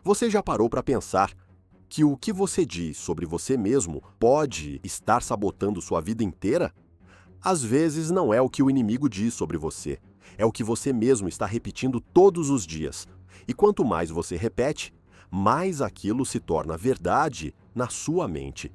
Você já parou para pensar que o que você diz sobre você mesmo pode estar sabotando sua vida inteira? Às vezes não é o que o inimigo diz sobre você, é o que você mesmo está repetindo todos os dias. E quanto mais você repete, mais aquilo se torna verdade na sua mente.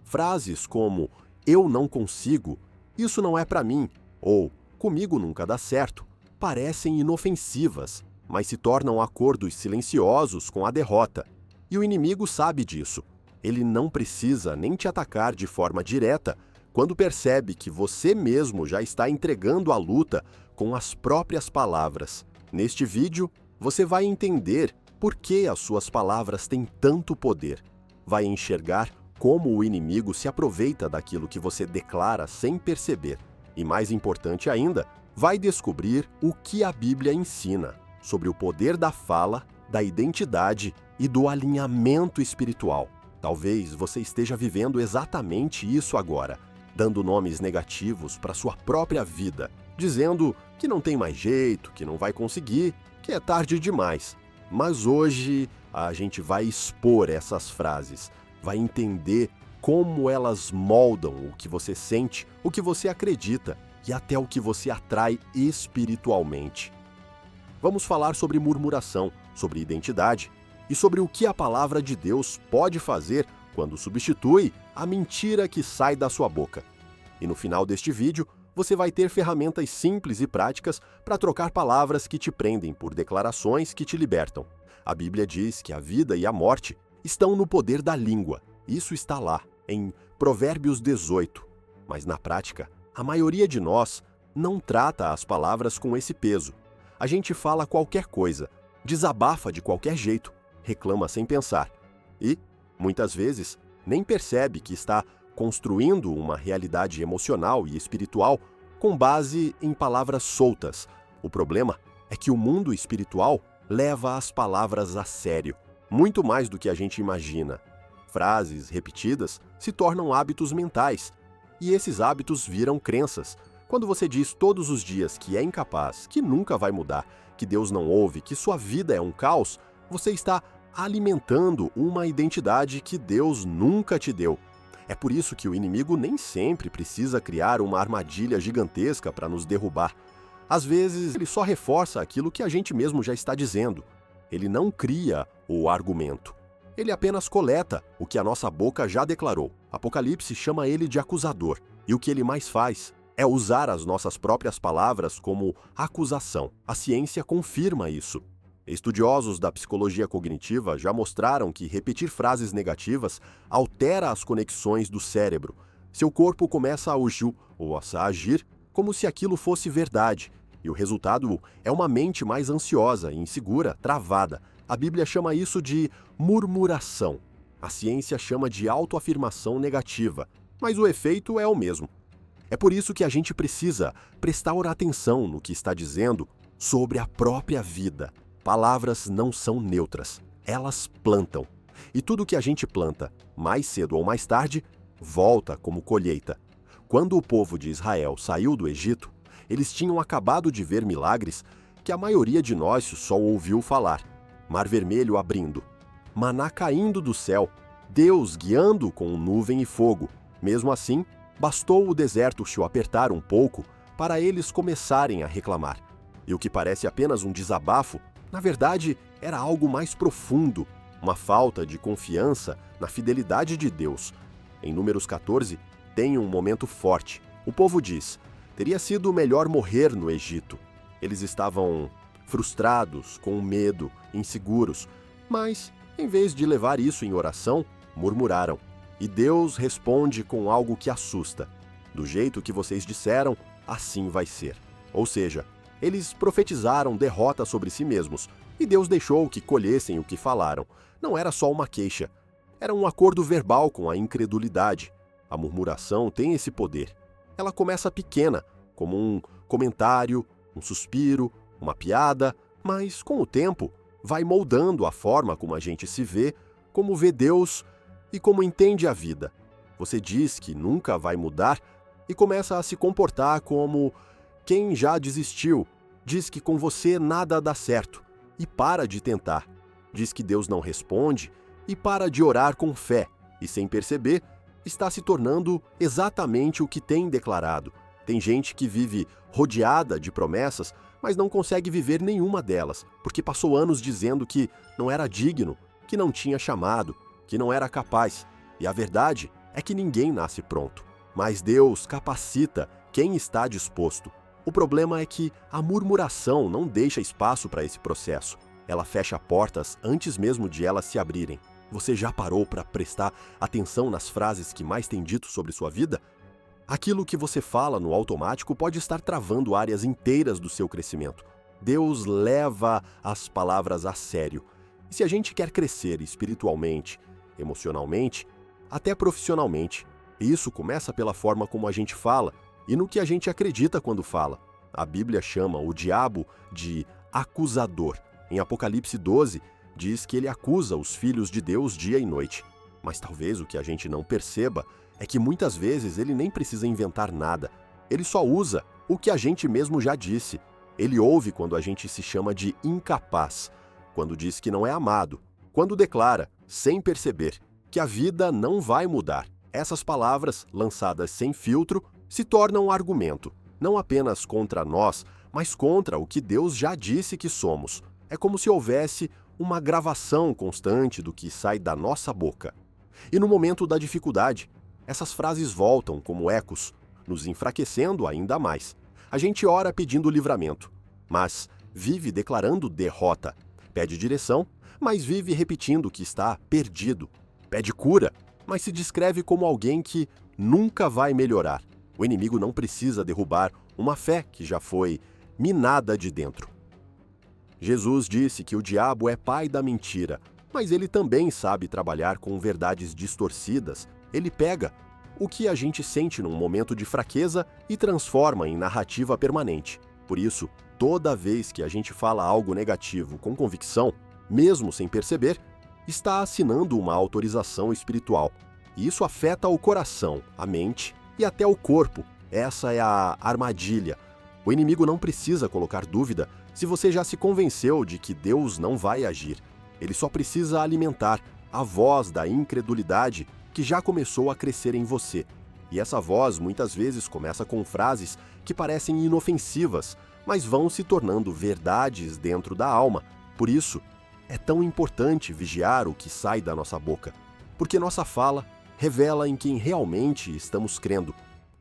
Frases como "eu não consigo", "isso não é para mim" ou "comigo nunca dá certo" parecem inofensivas, mas se tornam acordos silenciosos com a derrota. E o inimigo sabe disso. Ele não precisa nem te atacar de forma direta quando percebe que você mesmo já está entregando a luta com as próprias palavras. Neste vídeo, você vai entender por que as suas palavras têm tanto poder. Vai enxergar como o inimigo se aproveita daquilo que você declara sem perceber. E mais importante ainda, vai descobrir o que a Bíblia ensina sobre o poder da fala, da identidade e do alinhamento espiritual. Talvez você esteja vivendo exatamente isso agora, dando nomes negativos para sua própria vida, dizendo que não tem mais jeito, que não vai conseguir, que é tarde demais. Mas hoje a gente vai expor essas frases, vai entender como elas moldam o que você sente, o que você acredita e até o que você atrai espiritualmente. Vamos falar sobre murmuração, sobre identidade e sobre o que a palavra de Deus pode fazer quando substitui a mentira que sai da sua boca. E no final deste vídeo, você vai ter ferramentas simples e práticas para trocar palavras que te prendem por declarações que te libertam. A Bíblia diz que a vida e a morte estão no poder da língua. Isso está lá, em Provérbios 18. Mas na prática, a maioria de nós não trata as palavras com esse peso. A gente fala qualquer coisa, desabafa de qualquer jeito, reclama sem pensar. E, muitas vezes, nem percebe que está construindo uma realidade emocional e espiritual com base em palavras soltas. O problema é que o mundo espiritual leva as palavras a sério, muito mais do que a gente imagina. Frases repetidas se tornam hábitos mentais, e esses hábitos viram crenças. Quando você diz todos os dias que é incapaz, que nunca vai mudar, que Deus não ouve, que sua vida é um caos, você está alimentando uma identidade que Deus nunca te deu. É por isso que o inimigo nem sempre precisa criar uma armadilha gigantesca para nos derrubar. Às vezes, ele só reforça aquilo que a gente mesmo já está dizendo. Ele não cria o argumento. Ele apenas coleta o que a nossa boca já declarou. Apocalipse chama ele de acusador. E o que ele mais faz é usar as nossas próprias palavras como acusação. A ciência confirma isso. Estudiosos da psicologia cognitiva já mostraram que repetir frases negativas altera as conexões do cérebro. Seu corpo começa a agir como se aquilo fosse verdade, e o resultado é uma mente mais ansiosa, insegura, travada. A Bíblia chama isso de murmuração. A ciência chama de autoafirmação negativa, mas o efeito é o mesmo. É por isso que a gente precisa prestar atenção no que está dizendo sobre a própria vida. Palavras não são neutras, elas plantam. E tudo que a gente planta, mais cedo ou mais tarde, volta como colheita. Quando o povo de Israel saiu do Egito, eles tinham acabado de ver milagres que a maioria de nós só ouviu falar. Mar Vermelho abrindo, maná caindo do céu, Deus guiando com nuvem e fogo. Mesmo assim, bastou o deserto o apertar um pouco para eles começarem a reclamar. E o que parece apenas um desabafo, na verdade, era algo mais profundo, uma falta de confiança na fidelidade de Deus. Em Números 14, tem um momento forte. O povo diz: teria sido melhor morrer no Egito. Eles estavam frustrados, com medo, inseguros, mas, em vez de levar isso em oração, murmuraram. E Deus responde com algo que assusta. Do jeito que vocês disseram, assim vai ser. Ou seja, eles profetizaram derrota sobre si mesmos, e Deus deixou que colhessem o que falaram. Não era só uma queixa, era um acordo verbal com a incredulidade. A murmuração tem esse poder. Ela começa pequena, como um comentário, um suspiro, uma piada, mas com o tempo vai moldando a forma como a gente se vê, como vê Deus e como entende a vida. Você diz que nunca vai mudar e começa a se comportar como quem já desistiu, diz que com você nada dá certo e para de tentar. diz que Deus não responde e para de orar com fé e, sem perceber, está se tornando exatamente o que tem declarado. Tem gente que vive rodeada de promessas, mas não consegue viver nenhuma delas, porque passou anos dizendo que não era digno, que não tinha chamado, que não era capaz. E a verdade é que ninguém nasce pronto, mas Deus capacita quem está disposto. O problema é que a murmuração não deixa espaço para esse processo. Ela fecha portas antes mesmo de elas se abrirem. Você já parou para prestar atenção nas frases que mais tem dito sobre sua vida? Aquilo que você fala no automático pode estar travando áreas inteiras do seu crescimento. Deus leva as palavras a sério. E se a gente quer crescer espiritualmente, emocionalmente, até profissionalmente, isso começa pela forma como a gente fala e no que a gente acredita quando fala. A Bíblia chama o diabo de acusador. Em Apocalipse 12, diz que ele acusa os filhos de Deus dia e noite. Mas talvez o que a gente não perceba é que muitas vezes ele nem precisa inventar nada. Ele só usa o que a gente mesmo já disse. Ele ouve quando a gente se chama de incapaz, quando diz que não é amado, quando declara, sem perceber, que a vida não vai mudar. Essas palavras, lançadas sem filtro, se tornam um argumento, não apenas contra nós, mas contra o que Deus já disse que somos. É como se houvesse uma gravação constante do que sai da nossa boca. E no momento da dificuldade, essas frases voltam como ecos, nos enfraquecendo ainda mais. A gente ora pedindo livramento, mas vive declarando derrota. Pede direção, mas vive repetindo que está perdido. Pede cura, mas se descreve como alguém que nunca vai melhorar. O inimigo não precisa derrubar uma fé que já foi minada de dentro. Jesus disse que o diabo é pai da mentira, mas ele também sabe trabalhar com verdades distorcidas. Ele pega o que a gente sente num momento de fraqueza e transforma em narrativa permanente. Por isso, toda vez que a gente fala algo negativo com convicção, mesmo sem perceber, está assinando uma autorização espiritual. E isso afeta o coração, a mente e até o corpo. Essa é a armadilha. O inimigo não precisa colocar dúvida se você já se convenceu de que Deus não vai agir. Ele só precisa alimentar a voz da incredulidade que já começou a crescer em você. E essa voz muitas vezes começa com frases que parecem inofensivas, mas vão se tornando verdades dentro da alma. Por isso, é tão importante vigiar o que sai da nossa boca, porque nossa fala revela em quem realmente estamos crendo.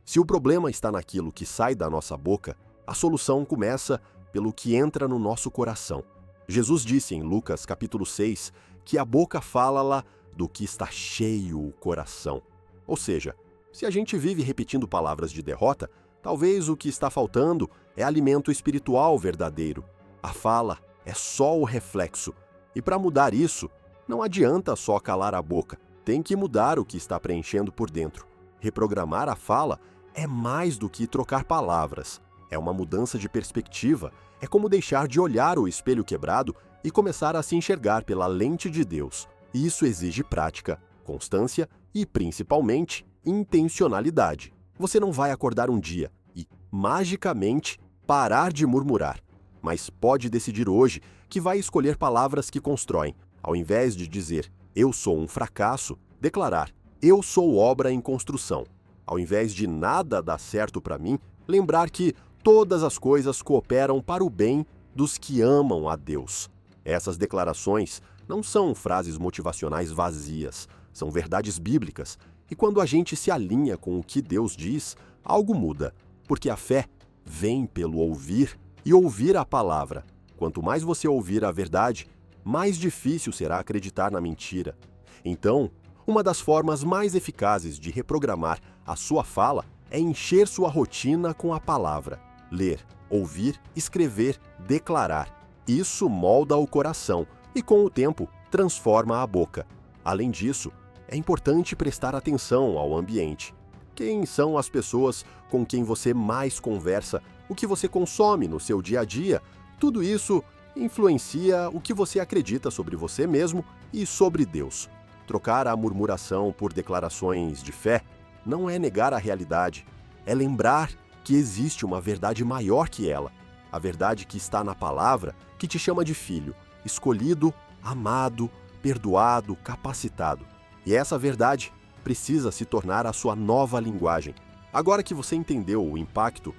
Se o problema está naquilo que sai da nossa boca, a solução começa pelo que entra no nosso coração. Jesus disse em Lucas capítulo 6 que a boca fala do que está cheio o coração. Ou seja, se a gente vive repetindo palavras de derrota, talvez o que está faltando é alimento espiritual verdadeiro. A fala é só o reflexo. E para mudar isso, não adianta só calar a boca. Tem que mudar o que está preenchendo por dentro. Reprogramar a fala é mais do que trocar palavras. É uma mudança de perspectiva. É como deixar de olhar o espelho quebrado e começar a se enxergar pela lente de Deus. Isso exige prática, constância e, principalmente, intencionalidade. Você não vai acordar um dia e, magicamente, parar de murmurar. Mas pode decidir hoje que vai escolher palavras que constroem. Ao invés de dizer, eu sou um fracasso, declarar, eu sou obra em construção. Ao invés de nada dar certo para mim, lembrar que todas as coisas cooperam para o bem dos que amam a Deus. Essas declarações não são frases motivacionais vazias, são verdades bíblicas. E quando a gente se alinha com o que Deus diz, algo muda, porque a fé vem pelo ouvir e ouvir a palavra. Quanto mais você ouvir a verdade, mais difícil será acreditar na mentira. Então, uma das formas mais eficazes de reprogramar a sua fala é encher sua rotina com a palavra. Ler, ouvir, escrever, declarar. Isso molda o coração e, com o tempo, transforma a boca. Além disso, é importante prestar atenção ao ambiente. Quem são as pessoas com quem você mais conversa, o que você consome no seu dia a dia? Tudo isso influencia o que você acredita sobre você mesmo e sobre Deus. Trocar a murmuração por declarações de fé não é negar a realidade, é lembrar que existe uma verdade maior que ela, a verdade que está na palavra que te chama de filho, escolhido, amado, perdoado, capacitado. E essa verdade precisa se tornar a sua nova linguagem. Agora que você entendeu o impacto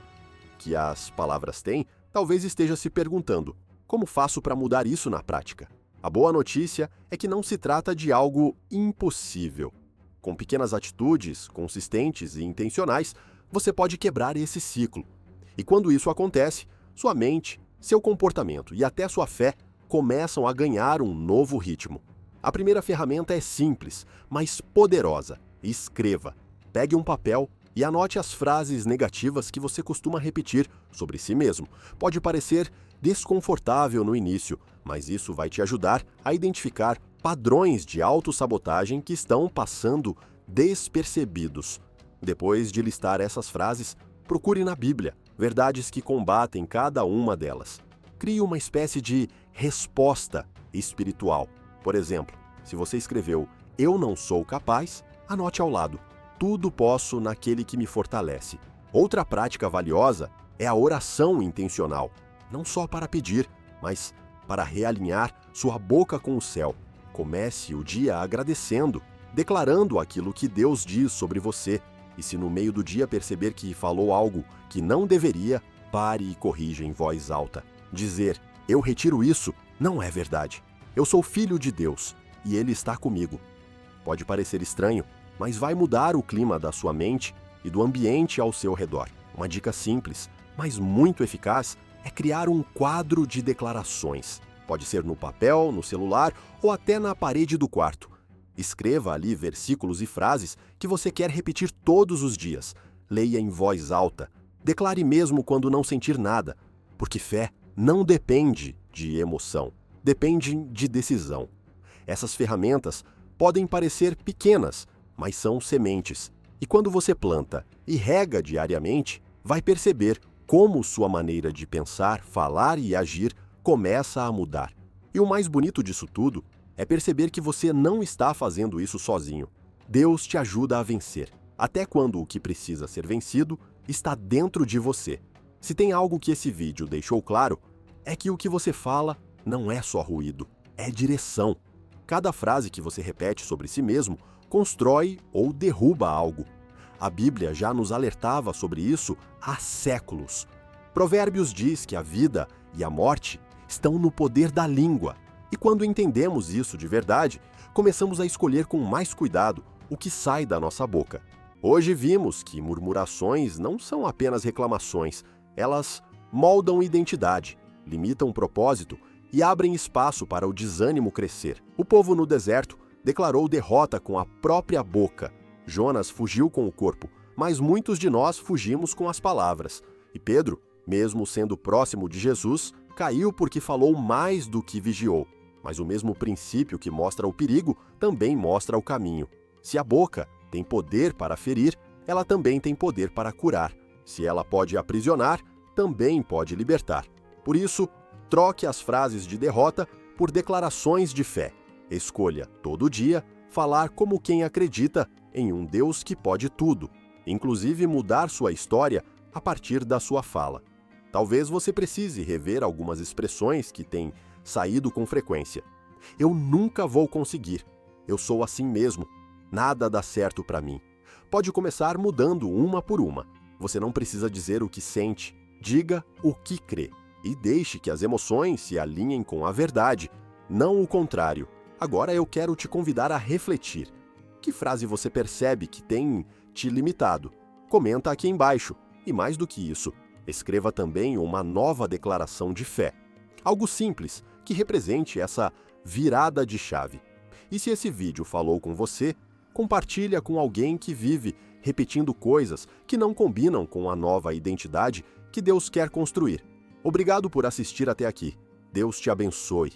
que as palavras têm, talvez esteja se perguntando: como faço para mudar isso na prática? A boa notícia é que não se trata de algo impossível. Com pequenas atitudes, consistentes e intencionais, você pode quebrar esse ciclo. E quando isso acontece, sua mente, seu comportamento e até sua fé começam a ganhar um novo ritmo. A primeira ferramenta é simples, mas poderosa. Escreva. Pegue um papel e anote as frases negativas que você costuma repetir sobre si mesmo. Pode parecer desconfortável no início, mas isso vai te ajudar a identificar padrões de autossabotagem que estão passando despercebidos. Depois de listar essas frases, procure na Bíblia verdades que combatem cada uma delas. Crie uma espécie de resposta espiritual. Por exemplo, se você escreveu "Eu não sou capaz", anote ao lado "Tudo posso naquele que me fortalece". Outra prática valiosa é a oração intencional, não só para pedir, mas para realinhar sua boca com o céu. Comece o dia agradecendo, declarando aquilo que Deus diz sobre você. E se no meio do dia perceber que falou algo que não deveria, pare e corrija em voz alta. Dizer "Eu retiro isso" não é verdade. Eu sou filho de Deus e Ele está comigo. Pode parecer estranho, mas vai mudar o clima da sua mente e do ambiente ao seu redor. Uma dica simples, mas muito eficaz, é criar um quadro de declarações. Pode ser no papel, no celular ou até na parede do quarto. Escreva ali versículos e frases que você quer repetir todos os dias. Leia em voz alta. Declare mesmo quando não sentir nada, porque fé não depende de emoção, depende de decisão. Essas ferramentas podem parecer pequenas, mas são sementes. E quando você planta e rega diariamente, vai perceber como sua maneira de pensar, falar e agir começa a mudar. E o mais bonito disso tudo é perceber que você não está fazendo isso sozinho. Deus te ajuda a vencer, até quando o que precisa ser vencido está dentro de você. Se tem algo que esse vídeo deixou claro, é que o que você fala não é só ruído, é direção. Cada frase que você repete sobre si mesmo constrói ou derruba algo. A Bíblia já nos alertava sobre isso há séculos. Provérbios diz que a vida e a morte estão no poder da língua. E quando entendemos isso de verdade, começamos a escolher com mais cuidado o que sai da nossa boca. Hoje vimos que murmurações não são apenas reclamações, elas moldam identidade, limitam propósito e abrem espaço para o desânimo crescer. O povo no deserto declarou derrota com a própria boca. Jonas fugiu com o corpo, mas muitos de nós fugimos com as palavras. E Pedro, mesmo sendo próximo de Jesus, caiu porque falou mais do que vigiou. Mas o mesmo princípio que mostra o perigo também mostra o caminho. Se a boca tem poder para ferir, ela também tem poder para curar. Se ela pode aprisionar, também pode libertar. Por isso, troque as frases de derrota por declarações de fé. Escolha, todo dia, falar como quem acredita em um Deus que pode tudo, inclusive mudar sua história a partir da sua fala. Talvez você precise rever algumas expressões que têm saído com frequência. Eu nunca vou conseguir. Eu sou assim mesmo. Nada dá certo para mim. Pode começar mudando uma por uma. Você não precisa dizer o que sente. Diga o que crê. E deixe que as emoções se alinhem com a verdade, não o contrário. Agora eu quero te convidar a refletir. Que frase você percebe que tem te limitado? Comenta aqui embaixo. E mais do que isso, escreva também uma nova declaração de fé. Algo simples, que represente essa virada de chave. E se esse vídeo falou com você, compartilha com alguém que vive repetindo coisas que não combinam com a nova identidade que Deus quer construir. Obrigado por assistir até aqui. Deus te abençoe.